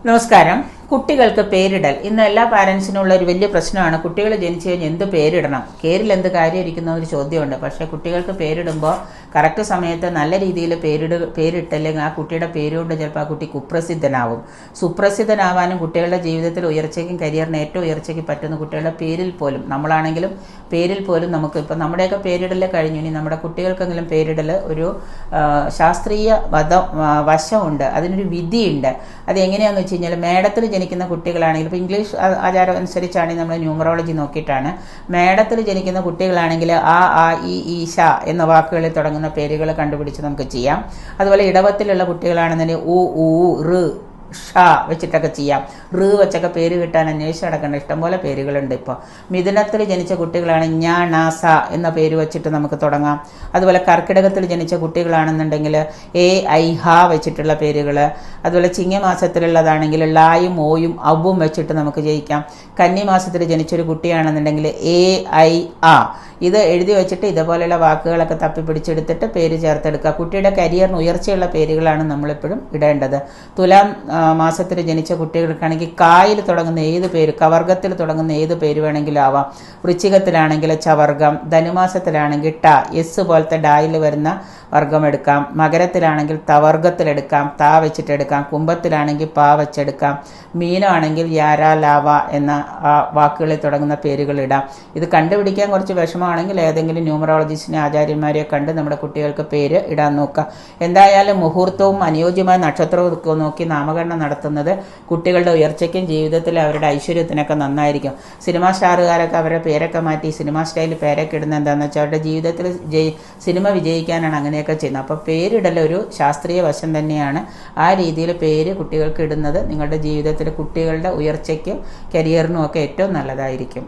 നമസ്കാരം. കുട്ടികൾക്ക് പേരിടൽ ഇന്ന് എല്ലാ പാരൻസിനുള്ള ഒരു വലിയ പ്രശ്നമാണ്. കുട്ടികൾ ജനിച്ചു കഴിഞ്ഞാൽ എന്ത് പേരിടണം, പേരിൽ എന്ത് കാര്യം ഇരിക്കുന്ന ഒരു ചോദ്യമുണ്ട്. പക്ഷേ കുട്ടികൾക്ക് പേരിടുമ്പോൾ കറക്റ്റ് സമയത്ത് നല്ല രീതിയിൽ പേരിട്ടില്ലെങ്കിൽ ആ കുട്ടിയുടെ പേരുകൊണ്ട് ചിലപ്പോൾ ആ കുട്ടി കുപ്രസിദ്ധനാവും. സുപ്രസിദ്ധനാവാനും കുട്ടികളുടെ ജീവിതത്തിൽ ഉയർച്ചയ്ക്കും കരിയറിന് ഏറ്റവും ഉയർച്ചയ്ക്ക് പറ്റുന്ന കുട്ടികളുടെ പേരിൽ പോലും, നമ്മളാണെങ്കിലും പേരിൽ പോലും നമുക്ക് ഇപ്പം നമ്മുടെയൊക്കെ പേരിടൽ കഴിഞ്ഞു. ഇനി നമ്മുടെ കുട്ടികൾക്കെങ്കിലും പേരിടൽ ഒരു ശാസ്ത്രീയ വശമുണ്ട്, അതിനൊരു വിധിയുണ്ട്. അത് എങ്ങനെയാണെന്ന് വെച്ച് കഴിഞ്ഞാൽ മേടത്തിൽ ജനിക്കുന്ന കുട്ടികളാണെങ്കിൽ, ഇപ്പോൾ ഇംഗ്ലീഷ് ആചാരം അനുസരിച്ചാണെങ്കിൽ നമ്മൾ ന്യൂമറോളജി നോക്കിയിട്ടാണ്. മേടത്തിൽ ജനിക്കുന്ന കുട്ടികളാണെങ്കിൽ ആ ഈ ഷ എന്ന വാക്കുകളിൽ തുടങ്ങുന്ന പേരുകൾ കണ്ടുപിടിച്ച് നമുക്ക് ചെയ്യാം. അതുപോലെ ഇടവത്തിലുള്ള കുട്ടികളാണെന്നുണ്ടെങ്കിൽ ഊ ഋ ഷ വെച്ചിട്ടൊക്കെ ചെയ്യാം. ഋ വെച്ചൊക്കെ പേര് കിട്ടാൻ അന്വേഷിച്ച് നടക്കേണ്ട ഇഷ്ടംപോലെ പേരുകളുണ്ട്. ഇപ്പോൾ മിഥുനത്തിൽ ജനിച്ച കുട്ടികളാണ് ഞാ ണ സ എന്ന പേര് വെച്ചിട്ട് നമുക്ക് തുടങ്ങാം. അതുപോലെ കർക്കിടകത്തിൽ ജനിച്ച കുട്ടികളാണെന്നുണ്ടെങ്കിൽ എ ഐ ഹ വെച്ചിട്ടുള്ള പേരുകൾ. അതുപോലെ ചിങ്ങമാസത്തിലുള്ളതാണെങ്കിൽ ലായും ഓയും ഔവും വെച്ചിട്ട് നമുക്ക് ജയിക്കാം. കന്നിമാസത്തിൽ ജനിച്ചൊരു കുട്ടിയാണെന്നുണ്ടെങ്കിൽ എ ഐ ആ ഇത് എഴുതി വെച്ചിട്ട് ഇതുപോലെയുള്ള വാക്കുകളൊക്കെ തപ്പിപ്പിടിച്ചെടുത്തിട്ട് പേര് ചേർത്തെടുക്കുക. കുട്ടിയുടെ കരിയറിന് ഉയർച്ചയുള്ള പേരുകളാണ് നമ്മളെപ്പോഴും ഇടേണ്ടത്. തുലാം മാസത്തിൽ ജനിച്ച കുട്ടികൾക്കാണെങ്കിൽ കായിൽ തുടങ്ങുന്ന ഏത് പേര്, കവർഗത്തിൽ തുടങ്ങുന്ന ഏത് പേര് വേണമെങ്കിലും ആവാം. വൃശ്ചികത്തിലാണെങ്കിൽ ചവർഗം, ധനുമാസത്തിലാണെങ്കിൽ ട എസ് പോലത്തെ ഡായിൽ വരുന്ന വർഗം എടുക്കാം. മകരത്തിലാണെങ്കിൽ തവർഗത്തിലെടുക്കാം, താ വെച്ചിട്ടെടുക്കാം. കുംഭത്തിലാണെങ്കിൽ പാ വെച്ചെടുക്കാം. മീനമാണെങ്കിൽ യാര ലാവ എന്ന വാക്കുകളിൽ തുടങ്ങുന്ന പേരുകൾ ഇടാം. ഇത് കണ്ടുപിടിക്കാൻ കുറച്ച് വിഷമമാണെങ്കിൽ ഏതെങ്കിലും ന്യൂമറോളജിസ്റ്റിനെ ആചാര്യന്മാരെയോ കണ്ട് നമ്മുടെ കുട്ടികൾക്ക് പേര് ഇടാൻ നോക്കുക. എന്തായാലും മുഹൂർത്തവും അനുയോജ്യമായ നക്ഷത്രവും ഒക്കെ നോക്കി നാമകരണം നടത്തുന്നത് കുട്ടികളുടെ ഉയർച്ചയ്ക്കും ജീവിതത്തിൽ അവരുടെ ഐശ്വര്യത്തിനൊക്കെ നന്നായിരിക്കും. സിനിമാ സ്റ്റാറുകാരൊക്കെ അവരുടെ പേരൊക്കെ മാറ്റി സിനിമാ സ്റ്റൈലിൽ പേരൊക്കെ ഇടുന്നത് എന്താണെന്ന് വെച്ചാൽ അവരുടെ ജീവിതത്തിൽ സിനിമ വിജയിക്കാനാണ് അങ്ങനെയൊക്കെ ചെയ്യുന്നത്. അപ്പോൾ പേരിടൽ ഒരു ശാസ്ത്രീയ വശം തന്നെയാണ്. ആ രീതിയിൽ പേര് കുട്ടികൾക്ക് ഇടുന്നത് നിങ്ങളുടെ ജീവിതത്തിൽ കുട്ടികളുടെ ഉയർച്ചയ്ക്കും കരിയറിനും ഒക്കെ ഏറ്റവും നല്ലതായിരിക്കും.